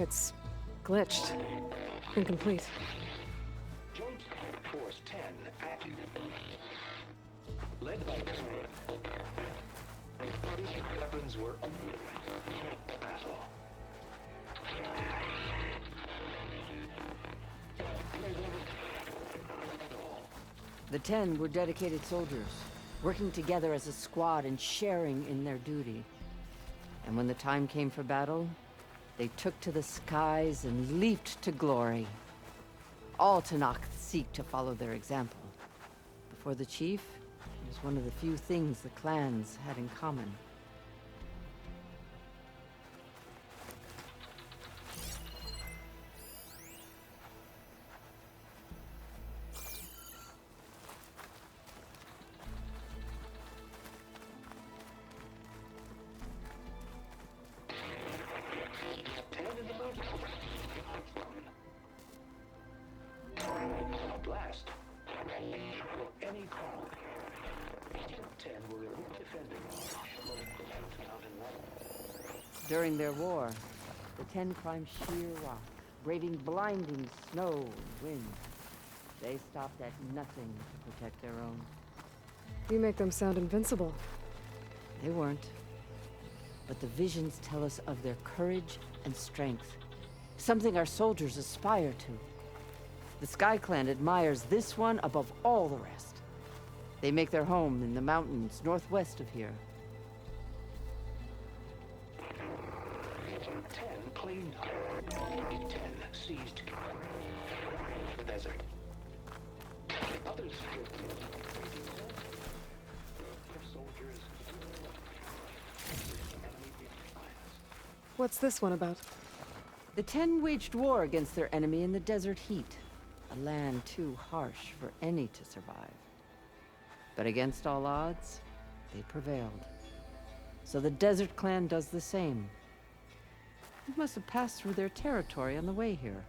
it's glitched. Incomplete. Joint Force 10 active. Led by weapons were battle. The 10 were dedicated soldiers, working together as a squad and sharing in their duty. And when the time came for battle, they took to the skies and leaped to glory. All Tenakth seek to follow their example. Before the chief, it was one of the few things the clans had in common. Blast. Any call. 10 were defending mountain wall. During their war, the 10 climbed sheer rock, braving blinding snow and wind. They stopped at nothing to protect their own. You make them sound invincible. They weren't. But the visions tell us of their courage and strength. Something our soldiers aspire to. The Sky Clan admires this one above all the rest. They make their home in the mountains northwest of here. 10 claimed. 10 seized the desert. Others soldiers. What's this one about? The 10 waged war against their enemy in the desert heat. A land too harsh for any to survive. But against all odds, they prevailed. So the Desert Clan does the same. You must have passed through their territory on the way here.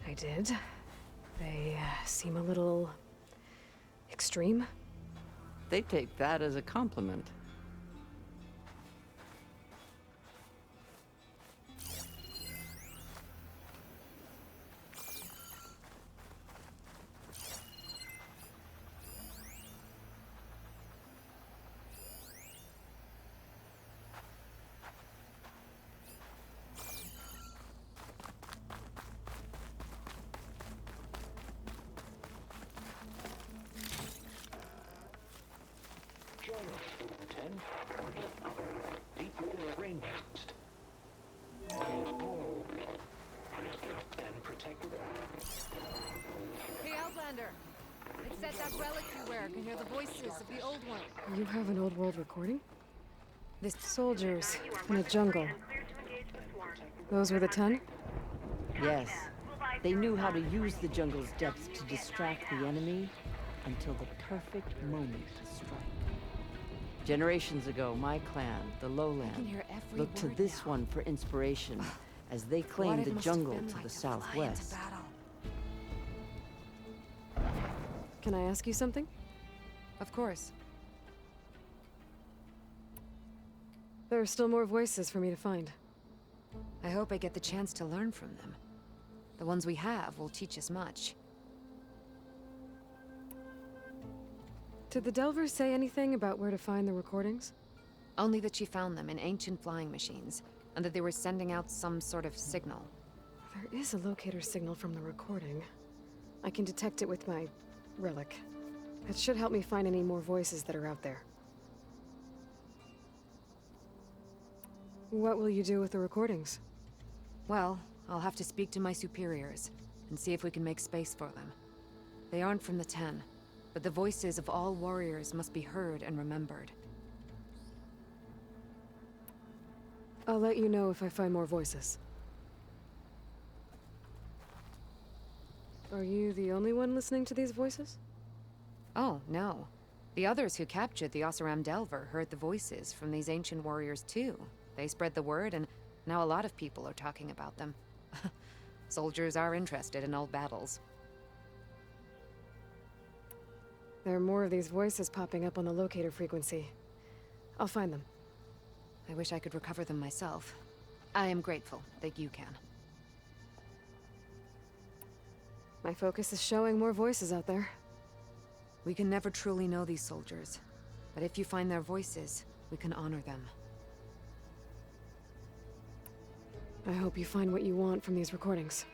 I did. They seem a little extreme. They take that as a compliment. It's at that relic you wear. Can hear the voices of the old one. You have an old world recording? This soldiers in a jungle. Those were the 10? Yes. They knew how to use the jungle's depths to distract the enemy until the perfect moment to strike. Generations ago, my clan, the Lowland, looked to this now. one for inspiration as they claimed the jungle to the southwest. Can I ask you something? Of course. There are still more voices for me to find. I hope I get the chance to learn from them. The ones we have will teach us much. Did the Delver say anything about where to find the recordings? Only that she found them in ancient flying machines, and that they were sending out some sort of signal. There is a locator signal from the recording. I can detect it with my relic. That should help me find any more voices that are out there. What will you do with the recordings? Well, I'll have to speak to my superiors, and see if we can make space for them. They aren't from the 10, but the voices of all warriors must be heard and remembered. I'll let you know if I find more voices. Are you the only one listening to these voices? Oh, no. The others who captured the Oseram Delver heard the voices from these ancient warriors too. They spread the word, and now a lot of people are talking about them. Soldiers are interested in old battles. There are more of these voices popping up on the locator frequency. I'll find them. I wish I could recover them myself. I am grateful that you can. My focus is showing more voices out there. We can never truly know these soldiers, but if you find their voices, we can honor them. I hope you find what you want from these recordings.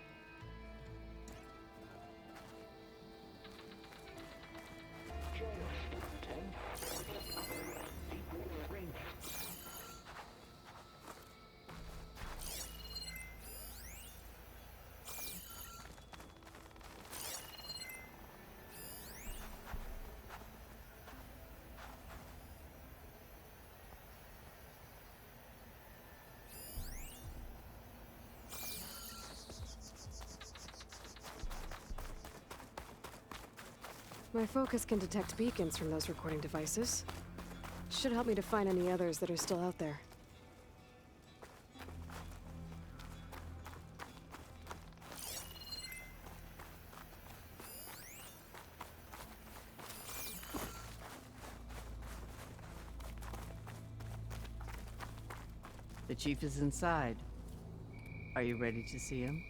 Join us, 10. Deep within the range. My focus can detect beacons from those recording devices. Should help me to find any others that are still out there. The chief is inside. Are you ready to see him?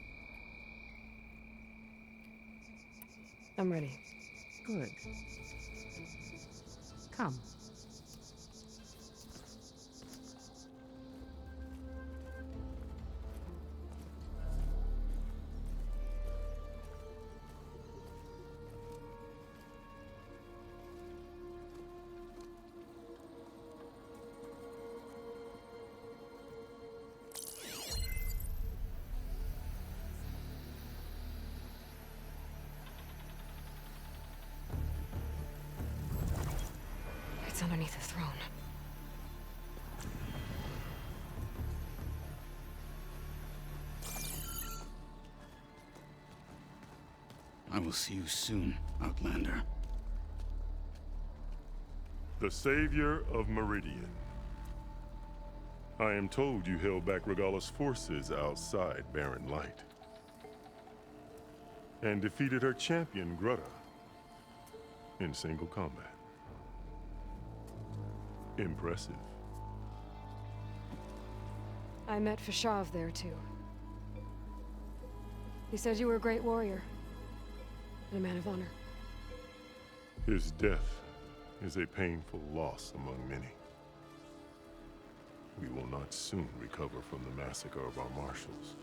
I'm ready. Good. Come. It's underneath the throne. I will see you soon, Outlander. The savior of Meridian. I am told you held back Regalla's forces outside Barren Light. And defeated her champion, Grutta, in single combat. Impressive. I met Fashav there too. He said you were a great warrior. And a man of honor. His death is a painful loss among many. We will not soon recover from the massacre of our marshals.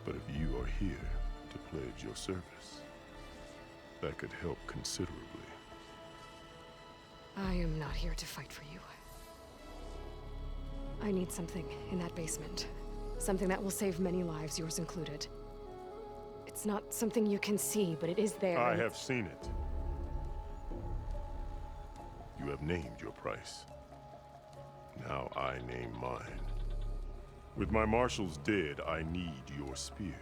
But if you are here to pledge your service, that could help considerably. I am not here to fight for you. I need something in that basement. Something that will save many lives, yours included. It's not something you can see, but it is there. I have seen it. You have named your price. Now I name mine. With my marshals dead, I need your spear.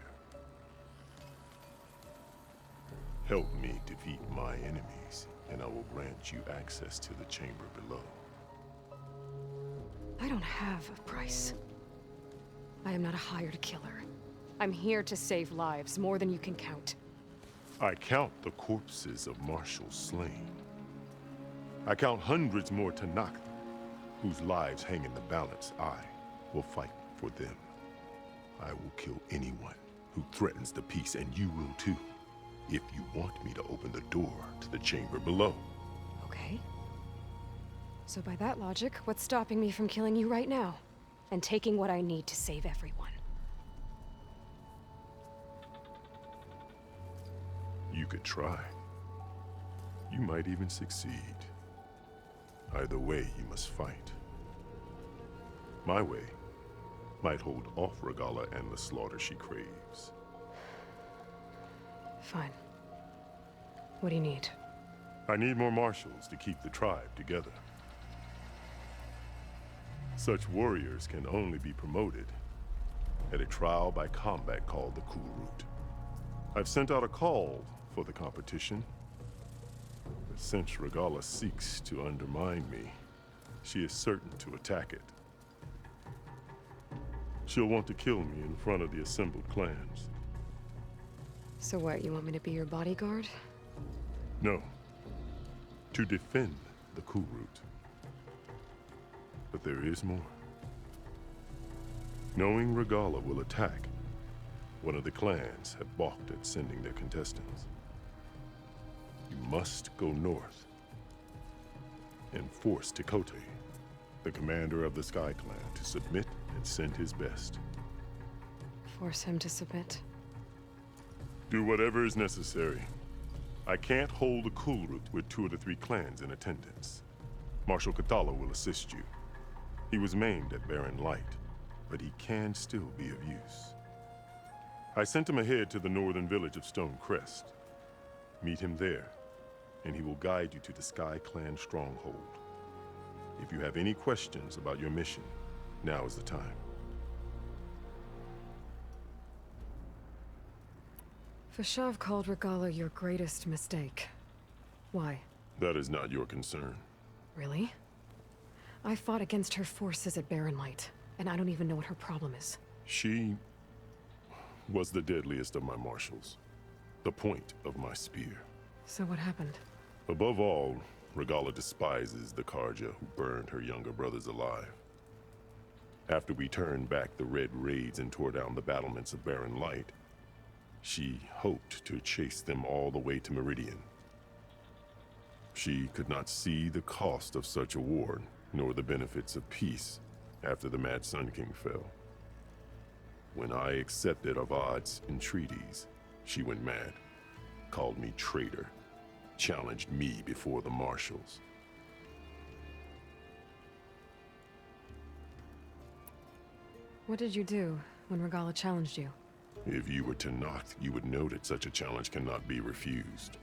Help me defeat my enemies, and I will grant you access to the chamber below. I don't have a price. I am not a hired killer. I'm here to save lives, more than you can count. I count the corpses of marshals slain. I count hundreds more Tanakh, whose lives hang in the balance. I will fight for them. I will kill anyone who threatens the peace, and you will too, if you want me to open the door to the chamber below. Okay. So by that logic, what's stopping me from killing you right now? And taking what I need to save everyone? You could try. You might even succeed. Either way, you must fight. My way might hold off Regalla and the slaughter she craves. Fine. What do you need? I need more marshals to keep the tribe together. Such warriors can only be promoted at a trial by combat called the Cool Route. I've sent out a call for the competition. But since Regalla seeks to undermine me, she is certain to attack it. She'll want to kill me in front of the assembled clans. So what, you want me to be your bodyguard? No. To defend the Cool Route. But there is more. Knowing Regala will attack, one of the clans have balked at sending their contestants. You must go north and force Tekote, the commander of the Sky Clan, to submit and send his best. Force him to submit. Do whatever is necessary. I can't hold a cool route with 2 of the 3 clans in attendance. Marshal Katala will assist you. He was maimed at Barren Light, but he can still be of use. I sent him ahead to the northern village of Stone Crest. Meet him there, and he will guide you to the Sky Clan stronghold. If you have any questions about your mission, now is the time. Fashav called Regala your greatest mistake. Why? That is not your concern. Really? I fought against her forces at Barren Light, and I don't even know what her problem is. She was the deadliest of my marshals, the point of my spear. So what happened? Above all, Regala despises the Karja who burned her younger brothers alive. After we turned back the Red Raids and tore down the battlements of Barren Light, she hoped to chase them all the way to Meridian. She could not see the cost of such a war, nor the benefits of peace after the Mad Sun King fell. When I accepted Avad's entreaties, she went mad, called me traitor, challenged me before the marshals. What did you do when Regala challenged you? If you were Tenakth, you would know that such a challenge cannot be refused.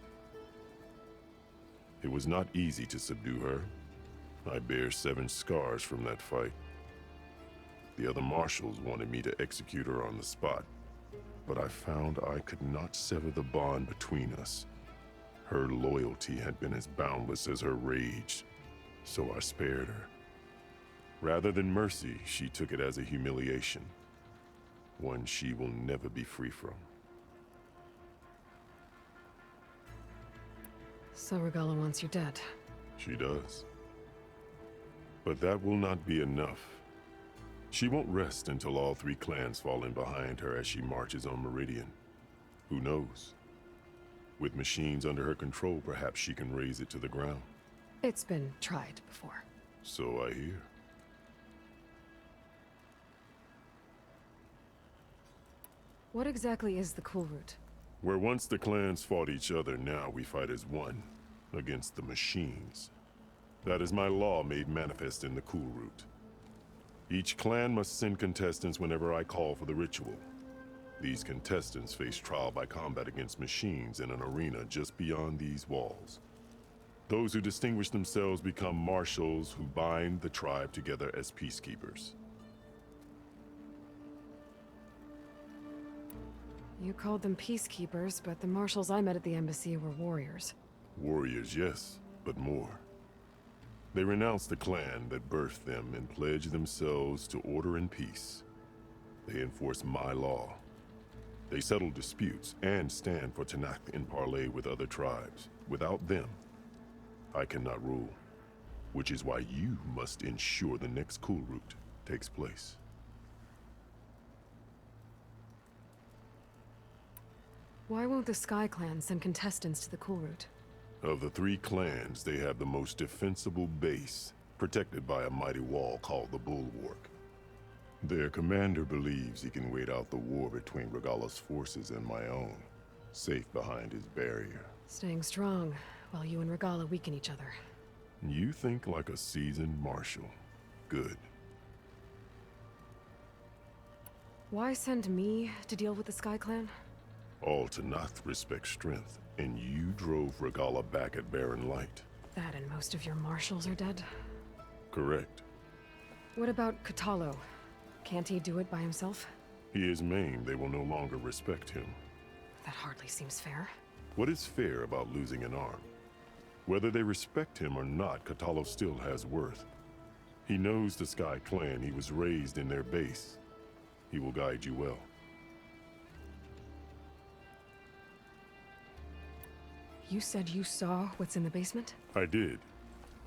It was not easy to subdue her. I bear 7 scars from that fight. The other marshals wanted me to execute her on the spot, but I found I could not sever the bond between us. Her loyalty had been as boundless as her rage, so I spared her. Rather than mercy, she took it as a humiliation, one she will never be free from. So Regala wants you dead. She does. But that will not be enough. She won't rest until all 3 clans fall in behind her as she marches on Meridian. Who knows? With machines under her control, perhaps she can raze it to the ground. It's been tried before. So I hear. What exactly is the Cool Route? Where once the clans fought each other, now we fight as one, against the machines. That is my law made manifest in the Cool Route. Each clan must send contestants whenever I call for the ritual. These contestants face trial by combat against machines in an arena just beyond these walls. Those who distinguish themselves become marshals who bind the tribe together as peacekeepers. You called them peacekeepers, but the marshals I met at the embassy were warriors. Warriors, yes, but more. They renounce the clan that birthed them and pledge themselves to order and peace. They enforce my law. They settle disputes and stand for Tenakth in parley with other tribes. Without them, I cannot rule. Which is why you must ensure the next Cool Route takes place. Why won't the Sky Clan send contestants to the Cool Route? Of the 3 clans, they have the most defensible base, protected by a mighty wall called the Bulwark. Their commander believes he can wait out the war between Regala's forces and my own, safe behind his barrier. Staying strong, while you and Regala weaken each other. You think like a seasoned marshal. Good. Why send me to deal with the Sky Clan? All Tenakth respect strength, and you drove Regala back at Barren Light. That and most of your marshals are dead? Correct. What about Katalo? Can't he do it by himself? He is maimed, they will no longer respect him. That hardly seems fair. What is fair about losing an arm? Whether they respect him or not, Katalo still has worth. He knows the Sky Clan, he was raised in their base. He will guide you well. You said you saw what's in the basement? I did,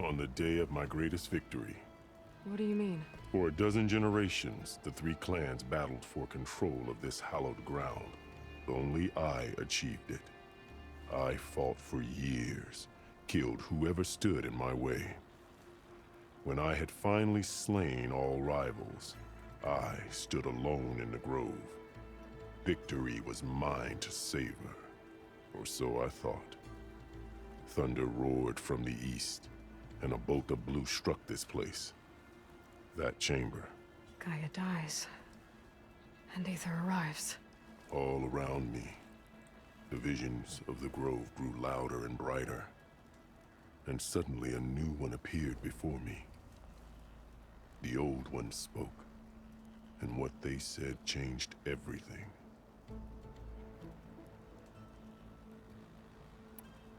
on the day of my greatest victory. What do you mean? For a dozen generations, the three clans battled for control of this hallowed ground. Only I achieved it. I fought for years, killed whoever stood in my way. When I had finally slain all rivals, I stood alone in the grove. Victory was mine to savor, or so I thought. Thunder roared from the east, and a bolt of blue struck this place. That chamber. Gaia dies. And Aether arrives. All around me, the visions of the grove grew louder and brighter, and suddenly a new one appeared before me. The old one spoke, and what they said changed everything.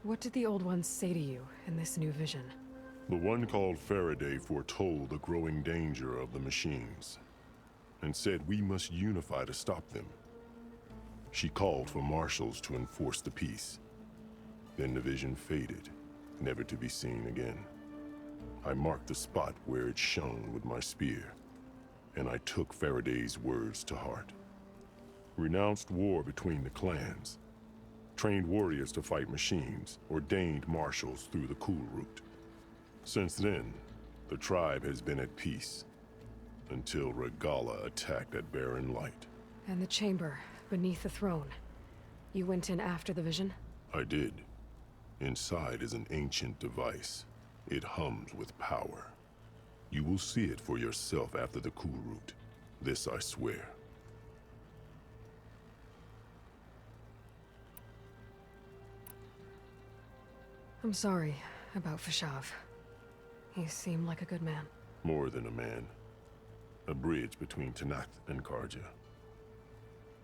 What did the old ones say to you in this new vision? The one called Faraday foretold the growing danger of the machines, and said we must unify to stop them. She called for marshals to enforce the peace. Then the vision faded, never to be seen again. I marked the spot where it shone with my spear, and I took Faraday's words to heart. Renounced war between the clans, trained warriors to fight machines, ordained marshals through the cool route. Since then, the tribe has been at peace, until Regala attacked at Barren Light. And the chamber, beneath the throne. You went in after the vision? I did. Inside is an ancient device. It hums with power. You will see it for yourself after the cool route. This I swear. I'm sorry about Fashav. He seemed like a good man. More than a man. A bridge between Tanath and Karja.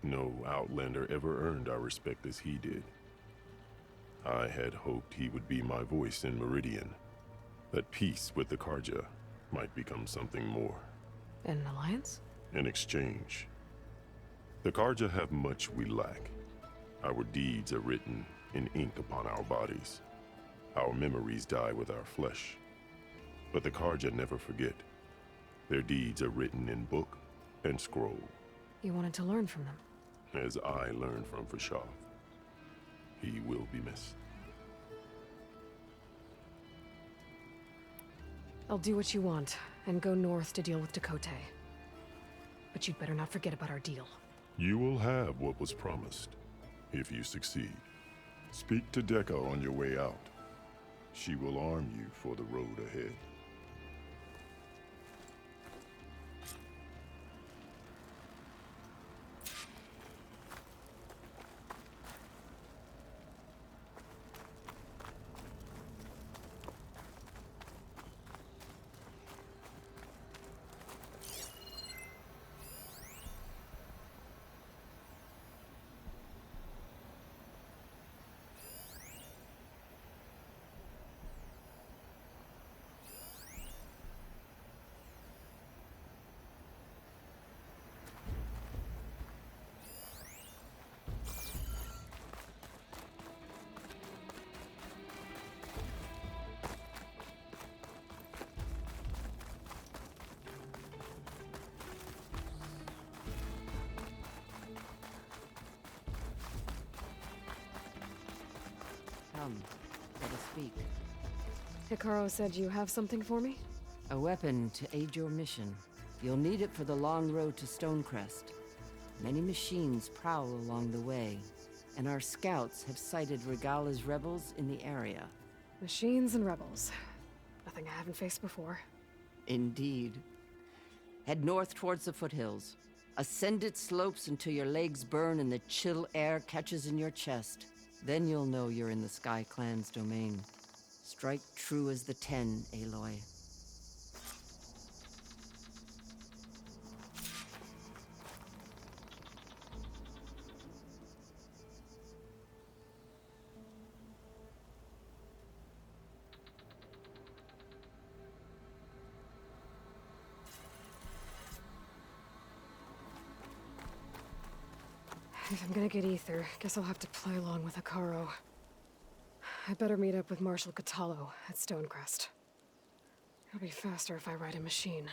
No Outlander ever earned our respect as he did. I had hoped he would be my voice in Meridian. That peace with the Karja might become something more. An alliance? In exchange. The Karja have much we lack. Our deeds are written in ink upon our bodies. Our memories die with our flesh. But the Karja never forget. Their deeds are written in book and scroll. You wanted to learn from them? As I learned from Fashav. He will be missed. I'll do what you want, and go north to deal with Dakota. But you'd better not forget about our deal. You will have what was promised, if you succeed. Speak to Dekka on your way out. She will arm you for the road ahead. Come, let us speak. Hekarro said you have something for me? A weapon to aid your mission. You'll need it for the long road to Stonecrest. Many machines prowl along the way, and our scouts have sighted Regala's rebels in the area. Machines and rebels. Nothing I haven't faced before. Indeed. Head north towards the foothills. Ascend its slopes until your legs burn and the chill air catches in your chest. Then you'll know you're in the Sky Clan's domain. Strike true as the 10, Aloy. If I'm gonna get Aether, guess I'll have to play along with Hekarro. I better meet up with Marshal Catallo at Stonecrest. It'll be faster if I ride a machine.